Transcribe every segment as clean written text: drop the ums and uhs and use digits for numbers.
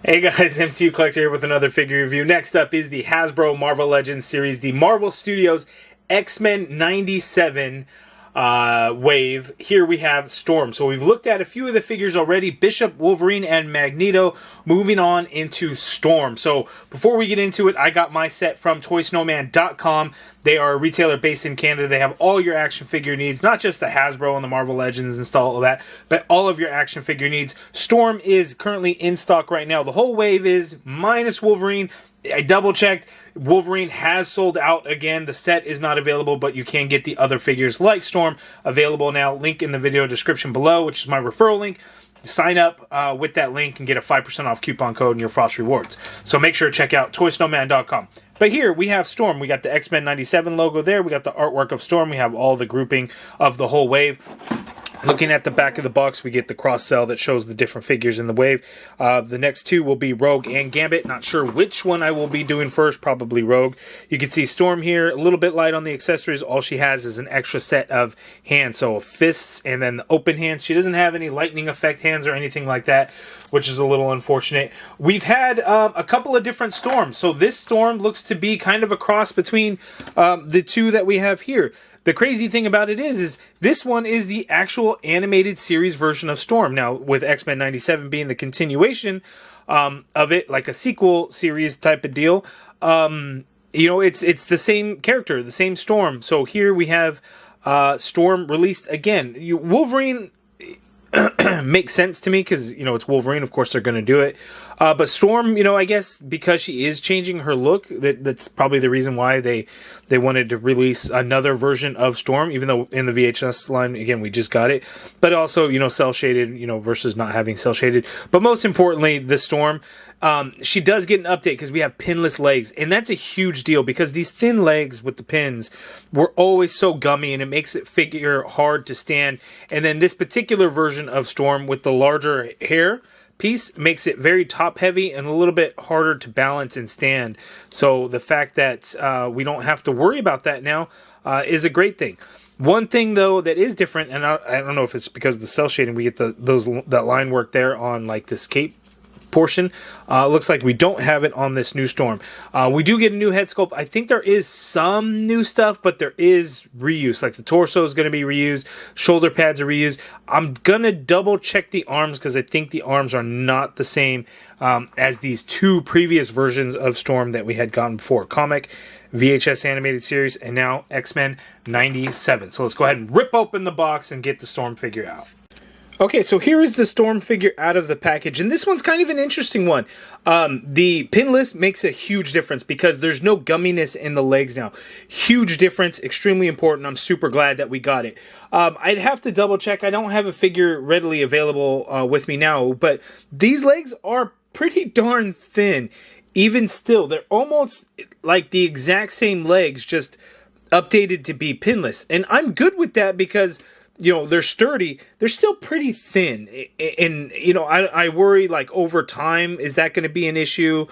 Hey guys, MCU Collector here with another figure review. Next up is the Hasbro Marvel Legends series, the Marvel Studios X-Men 97 wave. Here we have Storm. So we've looked at a few of the figures already, Bishop, Wolverine, and Magneto. Moving on into Storm. So before we get into it, I got my set from ToySnowman.com. They are a retailer based in Canada. They have all your action figure needs, not just the Hasbro and the Marvel Legends and all of that, but all of your action figure needs. Storm is currently in stock right now. The whole wave is minus Wolverine. I double checked. Wolverine has sold out again. The set is not available, but you can get the other figures like Storm available now. Link in the video description below, which is my referral link. Sign up with that link and get a 5% off coupon code in your Frost Rewards. So make sure to check out ToySnowman.com. But here we have Storm. We got the X-Men 97 logo there. We got the artwork of Storm. We have all the grouping of the whole wave. Looking at the back of the box, we get the cross-sell that shows the different figures in the wave. The next two will be Rogue and Gambit. Not sure which one I will be doing first, probably Rogue. You can see Storm here, a little bit light on the accessories. All she has is an extra set of hands, so fists and then the open hands. She doesn't have any lightning effect hands or anything like that, which is a little unfortunate. We've had a couple of different Storms. So this Storm looks to be kind of a cross between the two that we have here. The crazy thing about it is this one is the actual animated series version of Storm. Now, with X-Men 97 being the continuation of it, like a sequel series type of deal, you know, it's the same character, the same Storm. So here we have Storm released again. Wolverine makes sense to me because, you know, it's Wolverine. Of course, they're going to do it. But Storm, you know, I guess because she is changing her look, that's probably the reason why they wanted to release another version of Storm, even though in the VHS line, again, we just got it. But also, you know, cel-shaded, you know, versus not having cel-shaded. But most importantly, the Storm, she does get an update because we have pinless legs. And that's a huge deal because these thin legs with the pins were always so gummy and it makes it figure hard to stand. And then this particular version of Storm with the larger hair piece makes it very top heavy and a little bit harder to balance and stand. So the fact that we don't have to worry about that now is a great thing. One thing though that is different, and I don't know if it's because of the cel shading, we get that line work there on like this cape portion. Looks like we don't have it on this new Storm. We do get a new head sculpt. I think there is some new stuff, but there is reuse. Like the torso is going to be reused. Shoulder pads are reused. I'm going to double check the arms because I think the arms are not the same as these two previous versions of Storm that we had gotten before. Comic, VHS animated series, and now X-Men 97. So let's go ahead and rip open the box and get the Storm figure out. Okay, so here is the Storm figure out of the package, and this one's kind of an interesting one. The pinless makes a huge difference because there's no gumminess in the legs now. Huge difference, extremely important. I'm super glad that we got it. I'd have to double check. I don't have a figure readily available with me now, but these legs are pretty darn thin. Even still, they're almost like the exact same legs, just updated to be pinless. And I'm good with that because, you know, they're sturdy. They're still pretty thin. And, you know, I worry, like, over time, is that going to be an issue?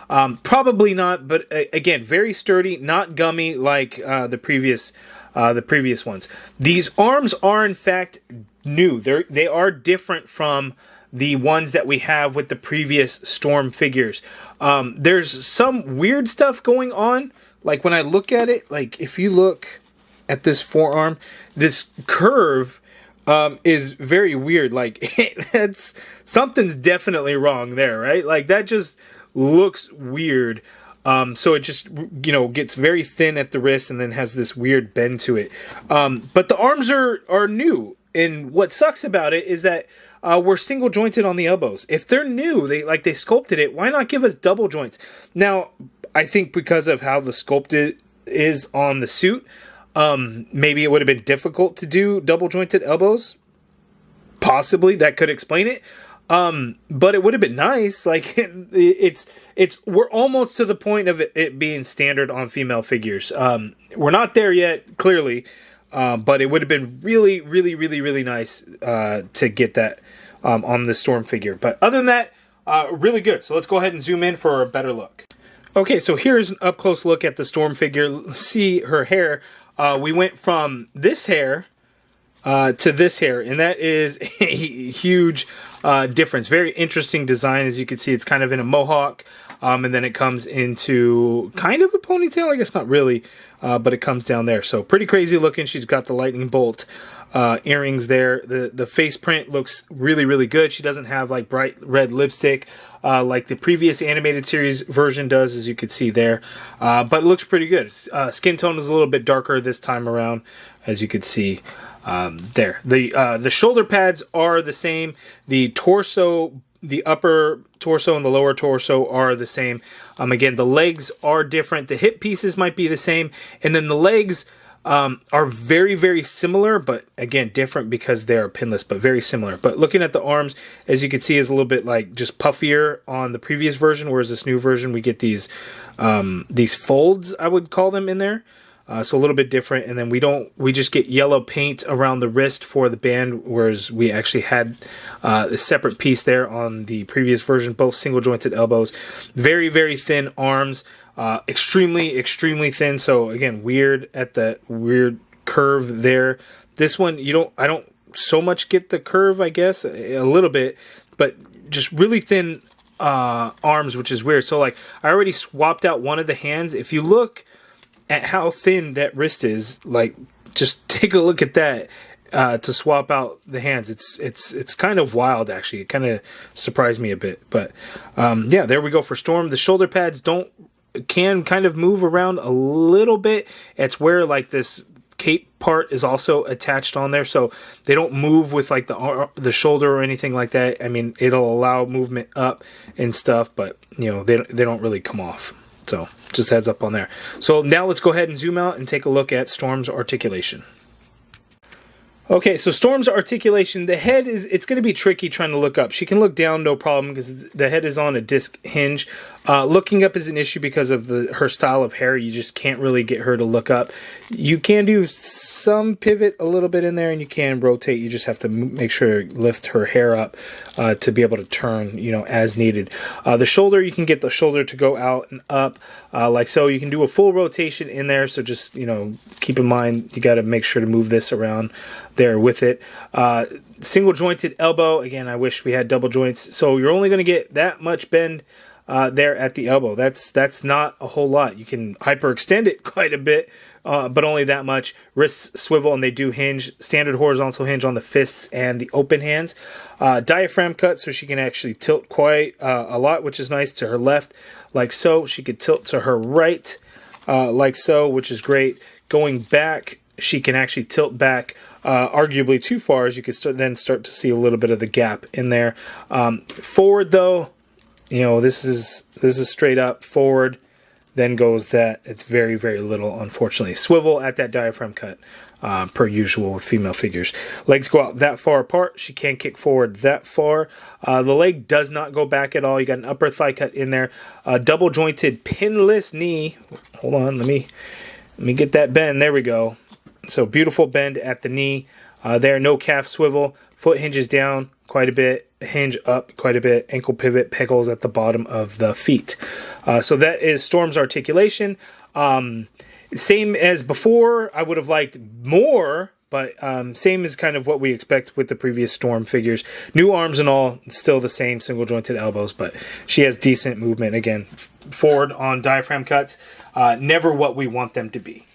Probably not. But, again, very sturdy, not gummy like the previous ones. These arms are, in fact, new. They are different from the ones that we have with the previous Storm figures. There's some weird stuff going on. Like, when I look at it, like, if you look at this forearm, this curve is very weird. Like, something's definitely wrong there, right? Like, that just looks weird. So it just, you know, gets very thin at the wrist and then has this weird bend to it. But the arms are new. And what sucks about it is that we're single jointed on the elbows. If they're new, they sculpted it, why not give us double joints? Now, I think because of how the sculpted is on the suit, maybe it would have been difficult to do double jointed elbows. Possibly that could explain it. But it would have been nice. Like we're almost to the point of it being standard on female figures. We're not there yet, clearly. But it would have been really, really, really, really nice to get that on the Storm figure. But other than that, really good. So let's go ahead and zoom in for a better look. Okay, so here's an up-close look at the Storm figure. See her hair. We went from this hair to this hair, and that is a huge difference. Very interesting design. As you can see, it's kind of in a mohawk, and then it comes into kind of a ponytail. I guess not really, but it comes down there. So pretty crazy looking. She's got the lightning bolt earrings there. The face print looks really, really good. She doesn't have like bright red lipstick like the previous animated series version does, as you can see there. But it looks pretty good. Skin tone is a little bit darker this time around, as you can see there. The shoulder pads are the same. The torso, the upper torso and the lower torso are the same. Again, the legs are different. The hip pieces might be the same. And then the legs are very, very similar, but again, different because they're pinless, but very similar. But looking at the arms, as you can see, is a little bit like just puffier on the previous version, whereas this new version, we get these folds, I would call them, in there. So a little bit different. And then we just get yellow paint around the wrist for the band, whereas we actually had a separate piece there on the previous version, both single jointed elbows. Very, very thin arms. Extremely, extremely thin. So again, weird curve there. This one, I don't so much get the curve, I guess, a little bit, but just really thin arms, which is weird. So like, I already swapped out one of the hands. If you look at how thin that wrist is, like, just take a look at that. To swap out the hands, it's kind of wild, actually. It kind of surprised me a bit, but yeah, there we go for Storm. The shoulder pads can kind of move around a little bit. It's where like this cape part is also attached on there, so they don't move with like the shoulder or anything like that. I mean, it'll allow movement up and stuff, but you know, they don't really come off. So just heads up on there. So now let's go ahead and zoom out and take a look at Storm's articulation. Okay, so Storm's articulation, the head it's going to be tricky trying to look up. She can look down, no problem, because the head is on a disc hinge. Looking up is an issue because of her style of hair. You just can't really get her to look up. You can do some pivot a little bit in there, and you can rotate. You just have to make sure to lift her hair up to be able to turn, you know, as needed. The shoulder, you can get the shoulder to go out and up like so. You can do a full rotation in there, so just, you know, keep in mind you got to make sure to move this around there with it. Single jointed elbow, again, I wish we had double joints, so you're only going to get that much bend there at the elbow. That's not a whole lot. You can hyperextend it quite a bit, but only that much. Wrists swivel, and they do hinge. Standard horizontal hinge on the fists and the open hands. Diaphragm cut, so she can actually tilt quite a lot, which is nice, to her left, like so. She could tilt to her right, like so, which is great. Going back, she can actually tilt back arguably too far, as you could then start to see a little bit of the gap in there. Forward, though, you know, this is straight up forward, then goes that. It's very, very little, unfortunately. Swivel at that diaphragm cut, per usual with female figures. Legs go out that far apart. She can't kick forward that far. The leg does not go back at all. You got an upper thigh cut in there. Double jointed pinless knee. Hold on, let me get that bend. There we go. So beautiful bend at the knee. There, no calf swivel. Foot hinges down quite a bit. Hinge up quite a bit. Ankle pivot, pegals at the bottom of the feet. So that is Storm's articulation. Same as before. I would have liked more, but same as kind of what we expect with the previous Storm figures. New arms and all, still the same, single jointed elbows, but she has decent movement. Again, forward on diaphragm cuts. Never what we want them to be.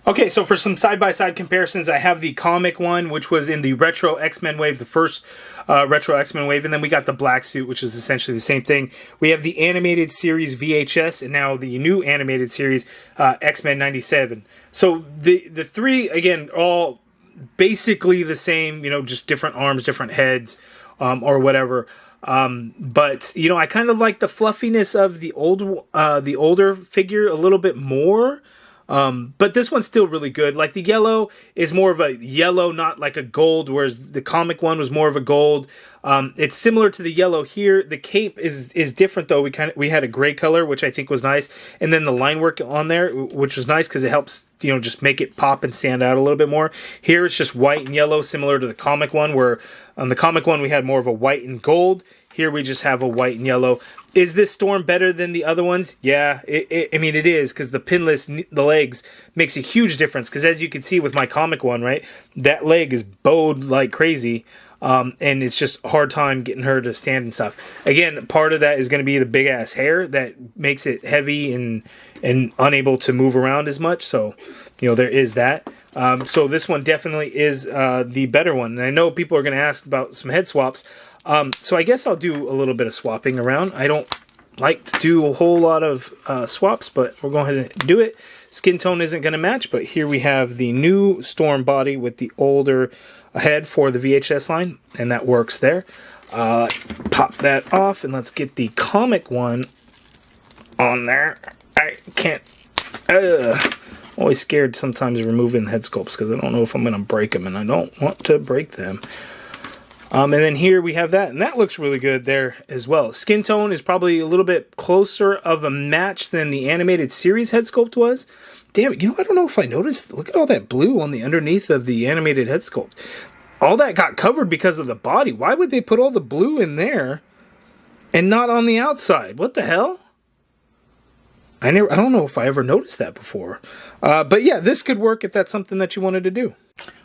Okay, so for some side-by-side comparisons, I have the comic one, which was in the Retro X-Men wave, the first Retro X-Men wave, and then we got the black suit, which is essentially the same thing. We have the animated series VHS, and now the new animated series X-Men 97. So the three, again, all basically the same, you know, just different arms, different heads, or whatever. But you know, I kind of like the fluffiness of the older figure a little bit more. But this one's still really good. Like the yellow is more of a yellow, not like a gold, whereas the comic one was more of a gold. It's similar to the yellow here. The cape is different though. We had a gray color, which I think was nice, and then the line work on there, which was nice because it helps, you know, just make it pop and stand out a little bit more. Here it's just white and yellow, similar to the comic one, where on the comic one we had more of a white and gold. Here we just have a white and yellow. Is this Storm better than the other ones? Yeah, I mean, it is, because the pinless, the legs, makes a huge difference. Because as you can see with my comic one, right, that leg is bowed like crazy. and it's just a hard time getting her to stand and stuff. Again, part of that is going to be the big ass hair that makes it heavy and unable to move around as much. So, there is that. So this one definitely is the better one. And I know people are going to ask about some head swaps. So I guess I'll do a little bit of swapping around. I don't like to do a whole lot of swaps, but we'll go ahead and do it. Skin tone isn't going to match, but here we have the new Storm body with the older head for the VHS line, and that works there. Pop that off, and let's get the comic one on there. I can't... always scared sometimes removing head sculpts because I don't know if I'm going to break them, and I don't want to break them. And then here we have that, and that looks really good there as well. Skin tone is probably a little bit closer of a match than the animated series head sculpt was. Damn it, I don't know if I noticed. Look at all that blue on the underneath of the animated head sculpt. All that got covered because of the body. Why would they put all the blue in there and not on the outside? What the hell? I don't know if I ever noticed that before. But yeah, this could work if that's something that you wanted to do.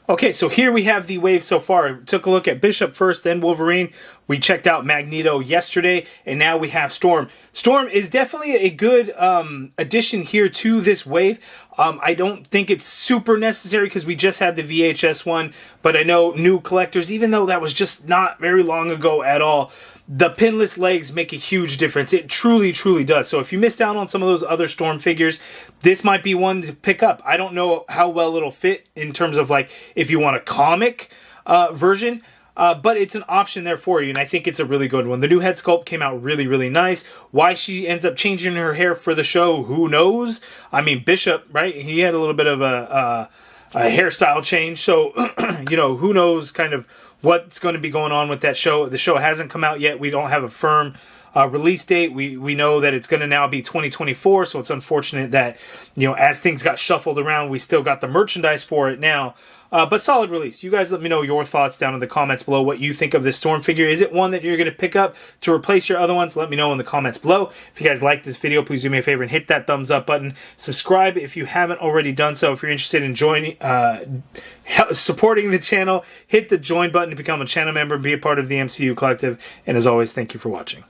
Okay, so here we have the wave so far. We took a look at Bishop first, then Wolverine. We checked out Magneto yesterday, and now we have Storm. Storm is definitely a good addition here to this wave. I don't think it's super necessary because we just had the VHS one, but I know new collectors, even though that was just not very long ago at all, the pinless legs make a huge difference. It truly, truly does. So if you missed out on some of those other Storm figures, this might be one to pick up. I don't know how well it'll fit in terms of like if you want a comic version, but it's an option there for you, and I think it's a really good one. The new head sculpt came out really, really nice. Why she ends up changing her hair for the show, who knows? I mean, Bishop, right? He had a little bit of a hairstyle change, so, who knows kind of what's going to be going on with that show. The show hasn't come out yet. We don't have a firm release date. We know that it's going to now be 2024, so it's unfortunate that, as things got shuffled around, we still got the merchandise for it now. But solid release. You guys let me know your thoughts down in the comments below, what you think of this Storm figure. Is it one that you're going to pick up to replace your other ones? Let me know in the comments below. If you guys like this video, please do me a favor and hit that thumbs up button. Subscribe if you haven't already done so. If you're interested in joining, supporting the channel, hit the join button to become a channel member and be a part of the MCU collective. And as always, thank you for watching.